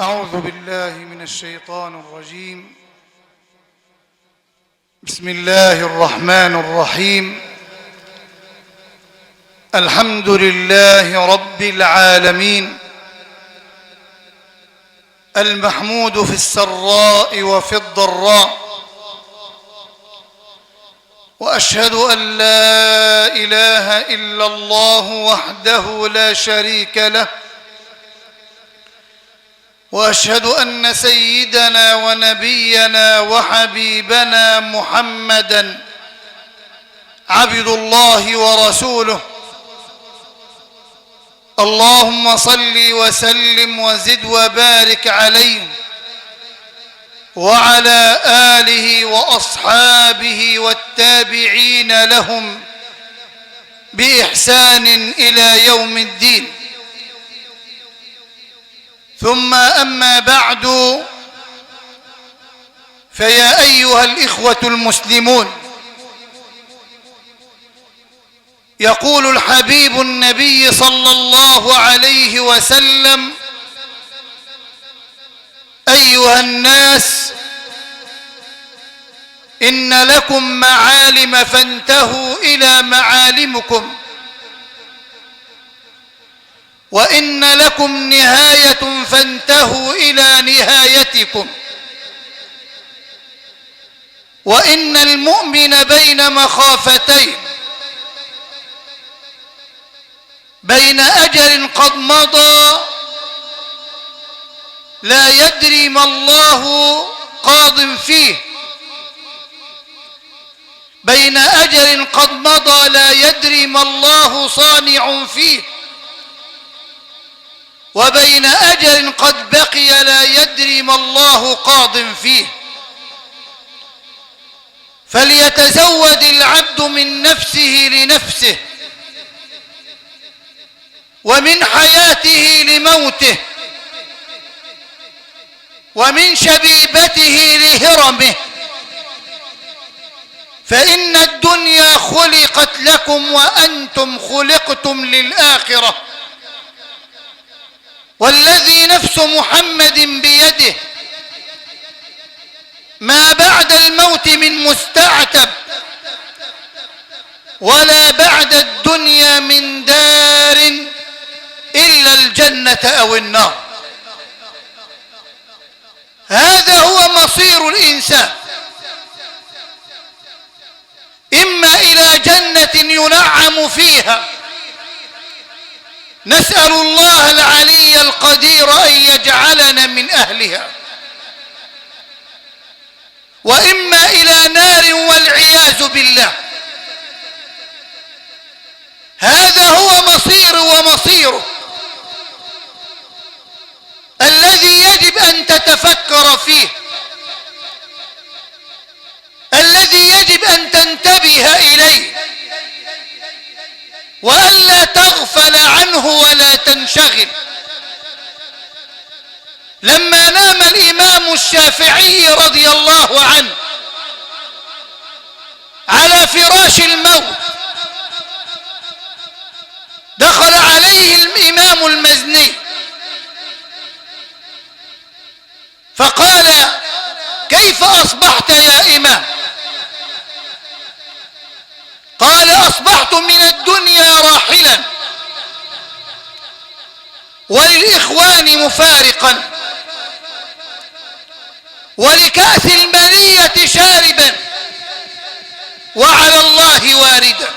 أعوذ بالله من الشيطان الرجيم. بسم الله الرحمن الرحيم. الحمد لله رب العالمين، المحمود في السراء وفي الضراء، وأشهد أن لا إله إلا الله وحده لا شريك له، وأشهد أن سيدنا ونبينا وحبيبنا محمدًا عبد الله ورسوله. اللهم صل وسلم وزد وبارك عليه وعلى آله وأصحابه والتابعين لهم بإحسان إلى يوم الدين. ثم أما بعد، فيا أيها الإخوة المسلمون، يقول الحبيب النبي صلى الله عليه وسلم: أيها الناس، إن لكم معالم فانتهوا إلى معالمكم، وإن لكم نهاية فانتهوا إلى نهايتكم، وإن المؤمن بين مخافتين: بين أجل قد مضى لا يدري ما الله قاض فيه، بين أجل قد مضى لا يدري ما الله صانع فيه، وبين أجل قد بقي لا يدري ما الله قاض فيه. فليتزود العبد من نفسه لنفسه، ومن حياته لموته، ومن شبيبته لهرمه، فإن الدنيا خلقت لكم وأنتم خلقتم للآخرة. والذي نفس محمد بيده ما بعد الموت من مستعتب، ولا بعد الدنيا من دار إلا الجنة أو النار. هذا هو مصير الإنسان، إما إلى جنة ينعم فيها، نسأل الله العلي القدير أن يجعلنا من أهلها، وإما إلى نار والعياذ بالله. هذا هو مصيره الذي يجب أن تتفكر فيه، الذي يجب أن تنتبه إليه، وألا تغفل عنه ولا تنشغل. لما نام الإمام الشافعي رضي الله عنه على فراش الموت، دخل عليه الإمام المزني فقال: كيف أصبحت يا إمام؟ قال: أصبحت من الدنيا راحلا، وللإخوان مفارقا، ولكأس المنية شاربا، وعلى الله واردا.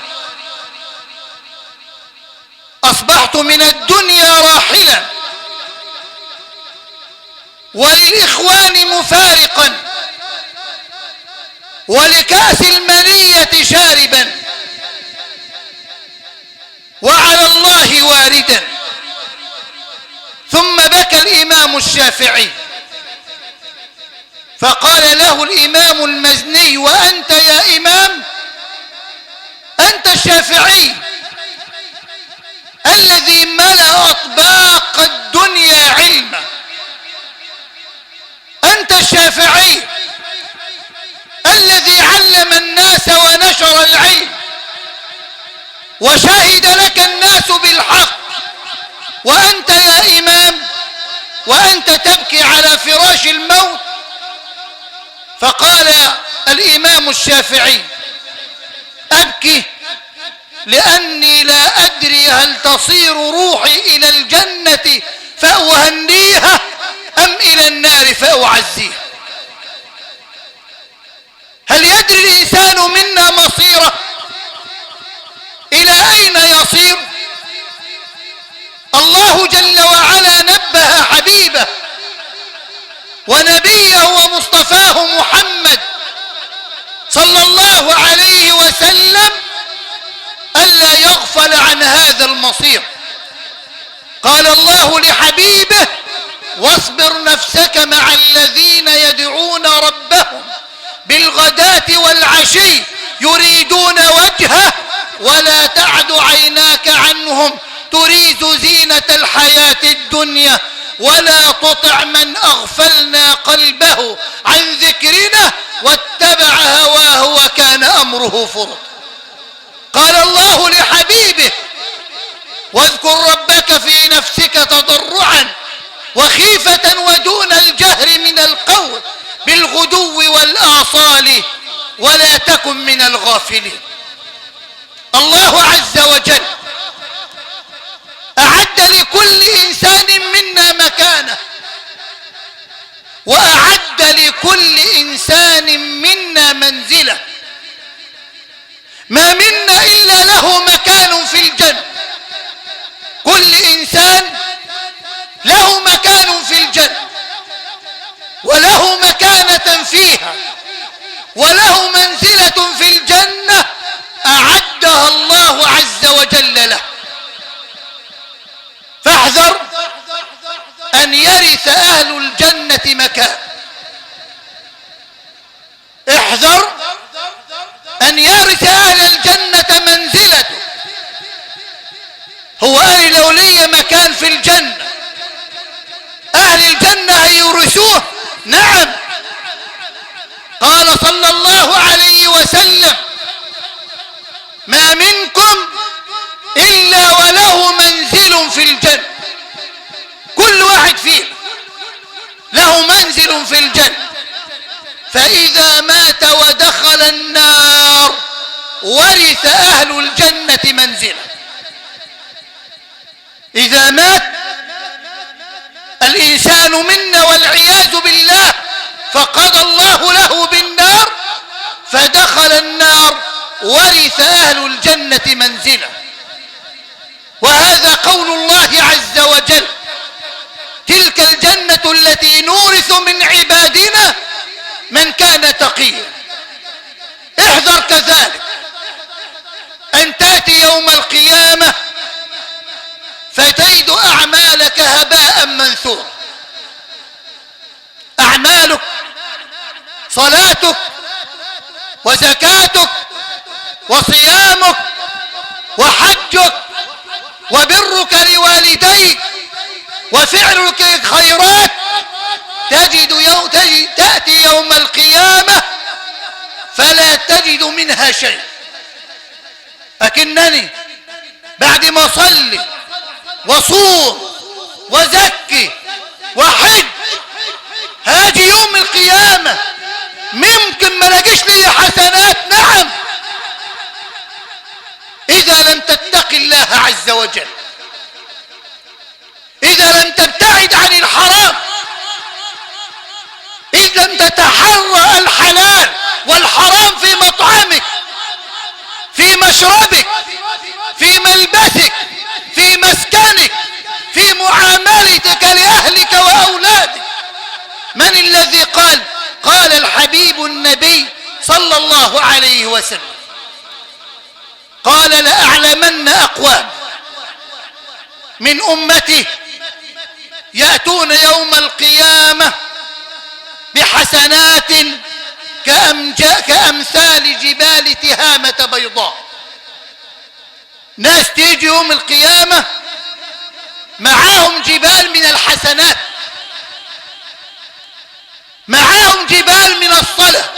أصبحت من الدنيا راحلا، وللإخوان مفارقا، ولكأس المنية شاربا، وعلى الله واردا. ثم بكى الإمام الشافعي، فقال له الإمام المزني: وأنت يا إمام؟ أنت الشافعي الذي ملأ أطباق الدنيا علما، أنت الشافعي الذي علم الناس ونشر العلم، وشهد لك الناس بالحق، وأنت يا إمام وأنت تبكي على فراش الموت؟ فقال الإمام الشافعي: أبكي لأني لا أدري هل تصير روحي إلى الجنة فأهنيها أم إلى النار فأعزيها. هل يدري الإنسان منا مصيره؟ إلى أين يصير؟ الله جل وعلا نبه حبيبه ونبيه ومصطفاه محمد صلى الله عليه وسلم ألا يغفل عن هذا المصير. قال الله لحبيبه: واصبر نفسك مع الذين يدعون ربهم بالغداة والعشي يريدون وجهه ولا تعد عيناك عنهم تريد زينة الحياة الدنيا ولا تطع من أغفلنا قلبه عن ذكرنا واتبع هواه وكان أمره فرطا. قال الله لحبيبه: واذكر ربك في نفسك تضرعا وخيفة ودون الجهر من القول بالغدو والآصال ولا تكن من الغافلين. الله عز وجل أعد لكل إنسان منا مكانه، وأعد لكل إنسان منا منزله. ما منا إلا له مكان في الجنة. كل إنسان له مكان في الجنة وله مكانة فيها وله منزلة في الجنة أعدها الله عز وجل له. فاحذر أن يرث أهل الجنة مكان. احذر أن يرث أهل الجنة منزلته. هو قال لو لي مكان في الجنة أهل الجنة هيورثوه؟ نعم. قال صلى الله عليه وسلم: ما منكم إلا وله منزل في الجنة. كل واحد فينا له منزل في الجنة، فإذا مات ودخل النار ورث أهل الجنة منزله. إذا مات الإنسان منا والعياذ بالله فقضى الله له بالنار فدخل النار ورث أهل الجنة منزله. وهذا قول الله عز وجل: تلك الجنة التي نورث من عبادنا من كان تقيا. احذر كذلك أن تأتي يوم القيامة فتجد أعمالك هباء منثورا. أعمالك، صلاتك وزكاتك وصيامك وحجك وبرك لوالديك وفعلك الخيرات تأتي يوم القيامة فلا تجد منها شيء. لكنني بعد ما صلي وصوم وزكي وحج هاجي يوم القيامة ممكن ما لاقيش لي حسنات. نعم، إذا لم تتق الله عز وجل، إذا لم تبتعد عن الحرام، إذا لم تتحرى الحلال والحرام في مطعمك، في مشربك، في ملبسك، في مسكنك، في معاملتك لأهلك وأولادك. من الذي قال؟ قال الحبيب النبي صلى الله عليه وسلم، قال: لأعلمن أقوام من أمتي يأتون يوم القيامة بحسنات كأمثال جبال تهامة بيضاء. ناس تيجي يوم القيامة معاهم جبال من الحسنات، معاهم جبال من الصلاة،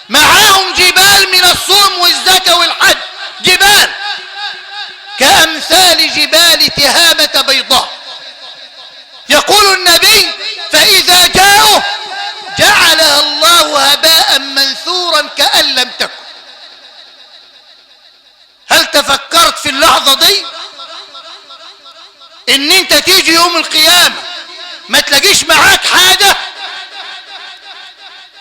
معاهم جبال من الصوم والزكاة والحج، جبال كأمثال جبال تهامة بيضاء. يقول النبي فإذا جاءوا جعلها الله هباء منثورا كأن لم تكن. هل تفكرت في اللحظة دي ان انت تيجي يوم القيامة ما تلاقيش معاك حاجة؟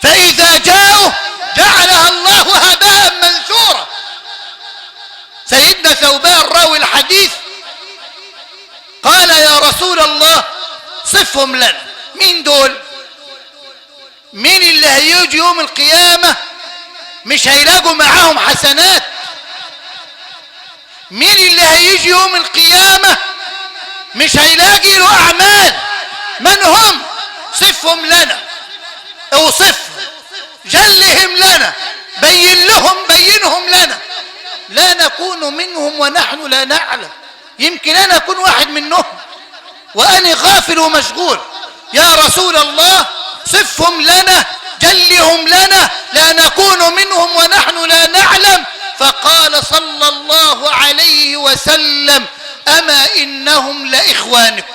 فإذا جاءوا جعلها الله هباء منثورا. سيدنا ثوبان راوي الحديث قال يا رسول الله صفهم لنا. مين دول؟ مين اللي هيجي يوم القيامة مش هيلاقوا معاهم حسنات؟ مين اللي هيجي يوم القيامة مش هيلاقي له أعمال؟ من هم؟ صفهم لنا، اوصفهم، جلهم لنا، بينهم لنا. لا نكون منهم ونحن لا نعلم. يمكن أنا أكون واحد منهم وأنا غافل ومشغول. يا رسول الله صفهم لنا، جلهم لنا، لا نكون منهم ونحن لا نعلم. فقال صلى الله عليه وسلم أما إنهم لإخوانكم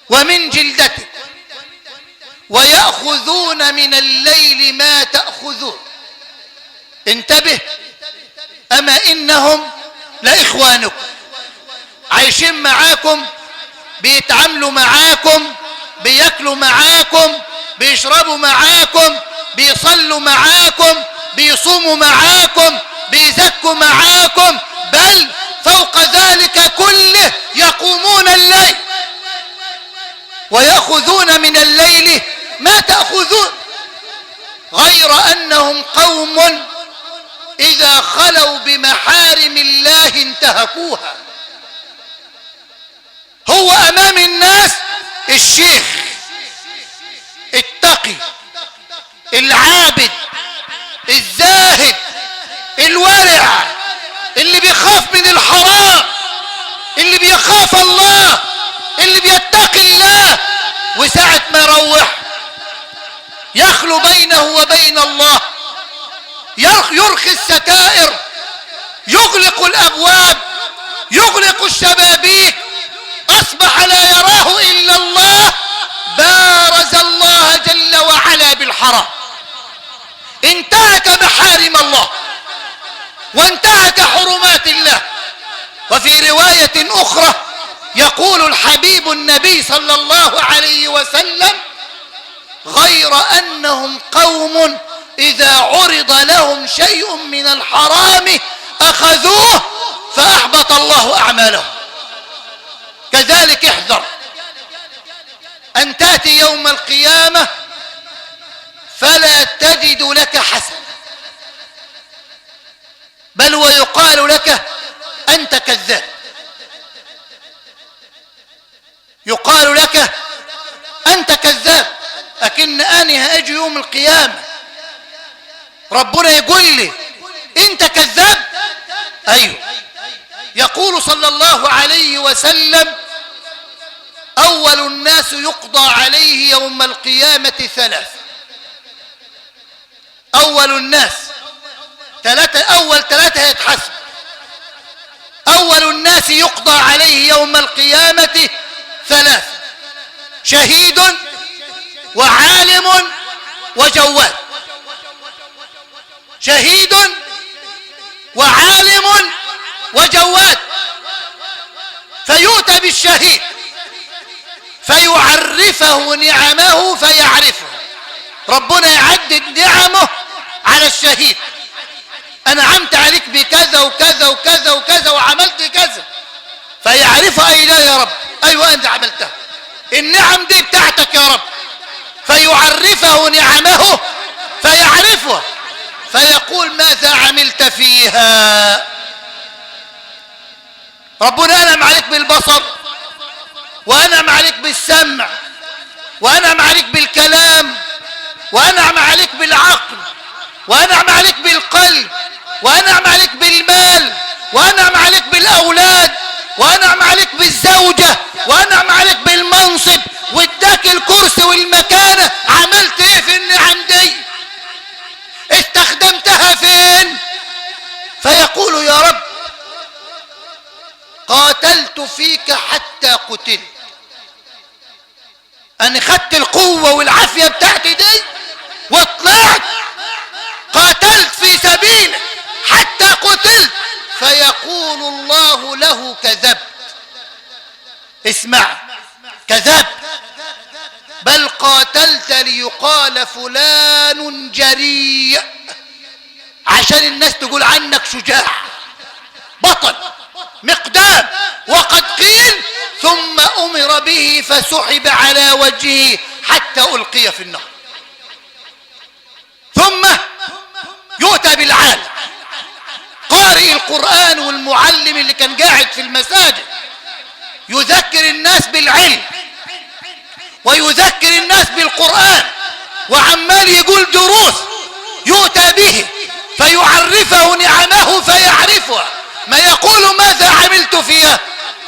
ومن جلدتكم ويأخذون من الليل ما تأخذون. انتبه، أما إنهم لإخوانكم، عايشين معاكم، بيتعاملوا معاكم، بيأكلوا معاكم، بيشربوا معاكم، بيصلوا معاكم، بيصوموا معاكم، بيزكوا معاكم، بل فوق ذلك كله يقومون الليل ويأخذون من الليل ما تأخذون. غير أنهم قوم إذا خلوا بمحارم الله انتهكوها. هو أمام الناس الشيخ التقي العابد الزاهد الورع اللي بيخاف من الحرام، اللي بيخاف الله، اللي بيتقي الله، وساعة ما يروح يخلو بينه وبين الله، يرخي الستائر، يغلق الأبواب، يغلق الشبابيك، أصبح لا يراه إلا الله، بارز الله جل وعلا بالحرام، انتهك محارم الله وانتهك حرمات الله. وفي رواية أخرى يقول الحبيب النبي صلى الله عليه وسلم غير أنهم قوم إذا عرض لهم شيء من الحرام أخذوه فأحبط الله أعمالهم. كذلك احذر أن تأتي يوم القيامة فلا تجد لك حسنة، بل ويقال لك أنت كذاب. يقال لك أنت كذاب، لكن أنا هاجي يوم القيامة ربنا يقول لي أنت كذاب. أيوه. يقول صلى الله عليه وسلم أول الناس يقضى عليه يوم القيامة ثلاث. أول الناس ثلاثة، أول ثلاثة يتحسب. أول الناس يقضى عليه يوم القيامة ثلاث: شهيد وعالم وجواد. شهيد وعالم وجواد. فيؤتى بالشهيد فيعرفه نعمه فيعرفه. ربنا يعدد نعمه على الشهيد، أنعمت عليك بكذا وكذا وكذا وكذا وعملت كذا، فيعرف أي لا يا رب، أيوة أنت عملتها، النعم دي بتاعتك يا رب. فيعرفه نعمه فيعرفها فيقول ماذا عملت فيها؟ ربنا أنعم عليك بالبصر، وأنعم عليك بالسمع، وأنعم عليك بالكلام، وأنعم عليك بالعقل، وأنعم عليك بالقلب، وأنعم عليك بالمال، وأنعم عليك بالأولاد، وأنعم عليك بالزوجة، وأنعم عليك بالمنصب، واداك الكرسي والمكانة. عملت ايه في النعم دي؟ استخدمتها فين؟ فيقول يا رب قاتلت فيك حتى قتلت. أنا خدت القوة والعافية بتاعتي دي وطلعت قاتلت في سبيله حتى قتلت، فيقول الله له كذبت. اسمع، كذبت، بل قاتلت ليقال فلان جريء، عشان الناس تقول عنك شجاع بطل مقدام. وقد قيل ثم أمر به فسحب على وجهه حتى ألقي في النار. ثم يؤتى بالعالم، قارئ القرآن والمعلم اللي كان قاعد في المساجد يذكر الناس بالعلم ويذكر الناس بالقرآن وعمال يقول دروس، يؤتى به فيعرفه نعمه فيعرفها، ما يقول ماذا عملت فيها،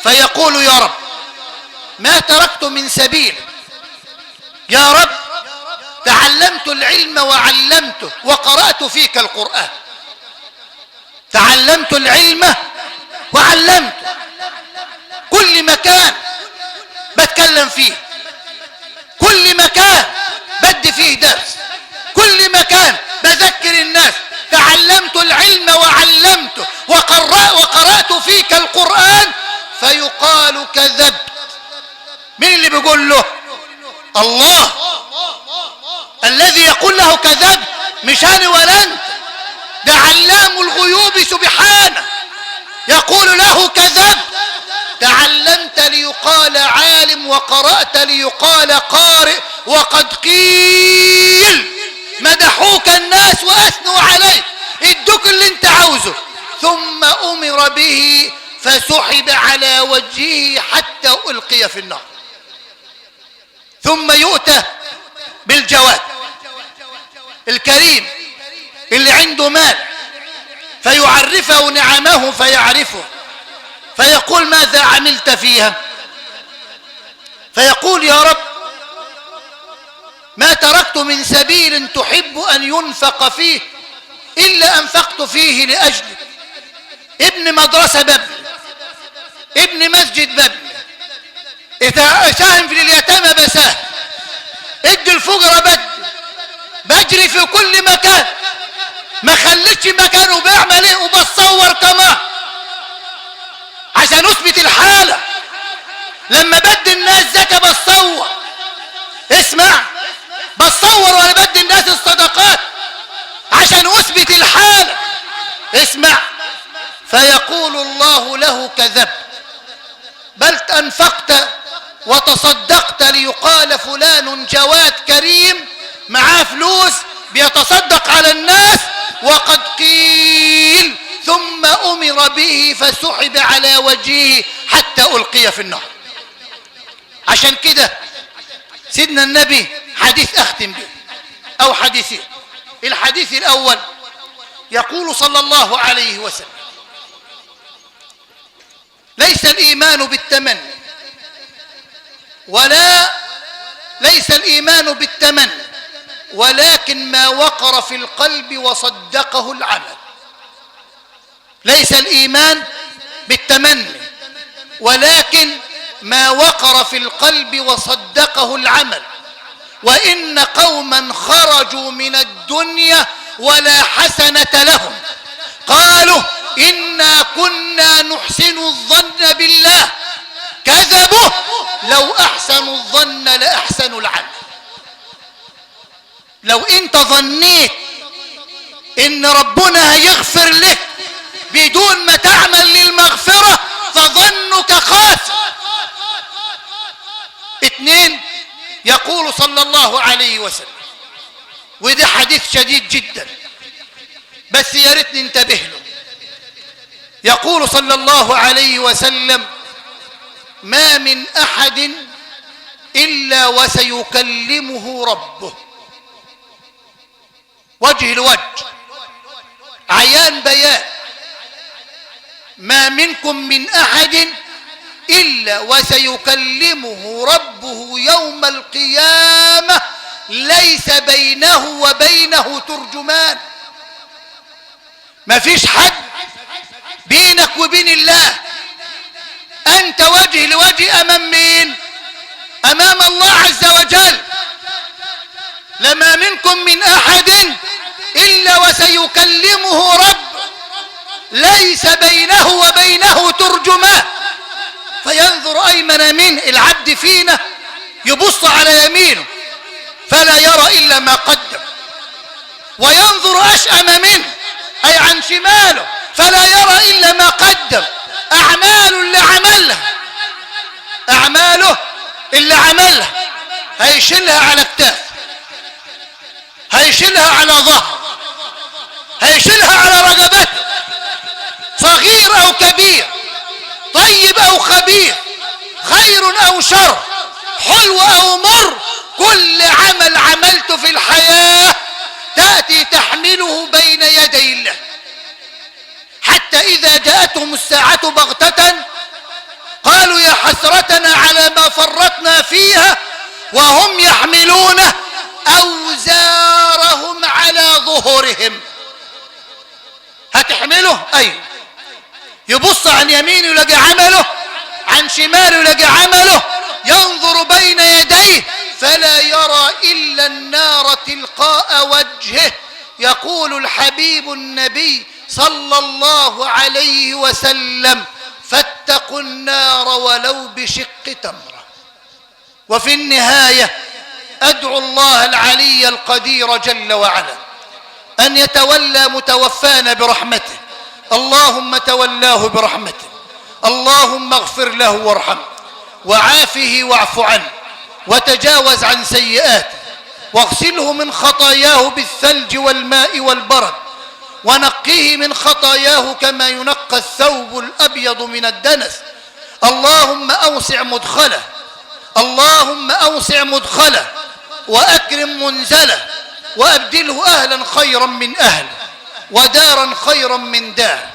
فيقول يا رب ما تركت من سبيل، يا رب تعلمت العلم وعلمته وقرأت فيك القرآن، تعلمت العلم وعلمته، كل مكان بتكلم فيه، كل مكان بدي فيه درس، كل مكان بذكر الناس، تعلمت العلم وعلمته وقرأت فيك القرآن، فيقال كذبت. مين اللي بيقول له؟ الله الذي يقول له كذبت، مش أنا ولا أنت، ده علام الغيوب سبحانه يقول له كذبت. تعلمت ليقال عالم وقرأت ليقال قارئ، وقد قيل مدحوك الناس وأثنوا عليك، ادوك اللي انت عاوزه. ثم أمر به فسحب على وجهه حتى ألقي في النار. ثم يؤتى بالجواد الكريم اللي عنده مال فيعرفه نعمه فيعرفه، فيقول ماذا عملت فيها، فيقول يا رب ما تركت من سبيل تحب أن ينفق فيه إلا أنفقت فيه لأجلك. ابن مدرسة ببني، ابن مسجد ببني، ساهم في اليتامى بساهم، ادي الفقراء بجري في كل مكان، ما خليتش مكان، وبعمل ايه وبتصور كمان عشان اثبت الحالة. لما بدي الناس زكاة بتصور، اسمع، بتصور وانا بدي الناس الصدقات عشان اثبت الحالة، اسمع. فيقول الله له كذبت، بل انفقت وتصدقت ليقال فلان جواد كريم معاه فلوس بيتصدق على الناس، وقد قيل ثم أمر به فسحب على وجهه حتى ألقي في النار. عشان كده سيدنا النبي حديث أختم به أو حديثين. الحديث الأول يقول صلى الله عليه وسلم ليس الإيمان بالتمني، ليس الإيمان بالتمني ولكن ما وقر في القلب وصدقه العمل. ليس الإيمان بالتمني ولكن ما وقر في القلب وصدقه العمل. وإن قوما خرجوا من الدنيا ولا حسنة لهم، قالوا إنا كنا نحسن الظن بالله، كذبوا، لو أحسنوا الظن لأحسنوا العمل. لو انت ظنيت ان ربنا هيغفر لك بدون ما تعمل للمغفرة فظنك خاسر. اثنين، يقول صلى الله عليه وسلم، وده حديث شديد جدا بس يا ريت ننتبه له. يقول صلى الله عليه وسلم ما من أحد إلا وسيكلمه ربه وجه لوجه، عيان بيان. ما منكم من أحد إلا وسيكلمه ربه يوم القيامة ليس بينه وبينه ترجمان. ما فيش حد بينك وبين الله، أنت وجه لوجه أمام مين؟ أمام الله عز وجل. لما منكم من أحد إلا وسيكلمه رب ليس بينه وبينه ترجمان، فينظر أيمن منه. العبد فينا يبص على يمينه فلا يرى إلا ما قدم، وينظر أشأم منه أي عن شماله فلا يرى إلا ما قدم. أعماله اللي عملها هيشيلها على كتاف، هيشيلها على ظهر، هيشيلها على رقبته، صغير أو كبير، طيب أو خبيث، خير أو شر، حلو أو مر، كل عمل عملته في الحياة تأتي تحمله بين يدي الله. حتى إذا جاءتهم الساعة بغتة قالوا يا حسرتنا على ما فرطنا فيها وهم يحملون أوزارهم على ظهورهم. هتحمله؟ أيوه. يبص عن يمينه يلاقي عمله، عن شماله يلاقي عمله، ينظر بين يديه فلا يرى إلا النار تلقاء وجهه. يقول الحبيب النبي صلى الله عليه وسلم فاتقوا النار ولو بشق تمرة. وفي النهاية أدعو الله العلي القدير جل وعلا أن يتولى متوفانا برحمته. اللهم تولاه برحمته، اللهم اغفر له وارحمه وعافه واعف عنه وتجاوز عن سيئاته واغسله من خطاياه بالثلج والماء والبرد ونقيه من خطاياه كما ينقى الثوب الأبيض من الدنس. اللهم أوسع مدخله، اللهم أوسع مدخله وأكرم منزله وأبدله أهلا خيرا من أهله ودارا خيرا من دار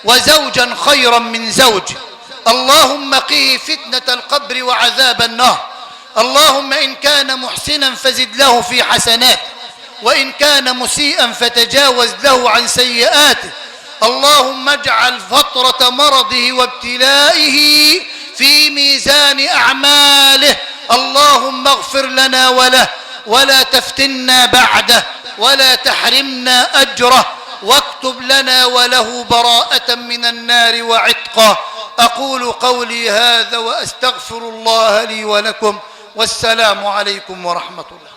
وزوجا خيرا من زوج. اللهم قه فتنة القبر وعذاب النار. اللهم إن كان محسنا فزد له في حسناته وإن كان مسيئا فتجاوز له عن سيئاته. اللهم اجعل فترة مرضه وابتلائه في ميزان أعماله. اللهم اغفر لنا وله ولا تفتنا بعده ولا تحرمنا أجره واكتب لنا وله براءة من النار وعتقا. أقول قولي هذا وأستغفر الله لي ولكم، والسلام عليكم ورحمة الله.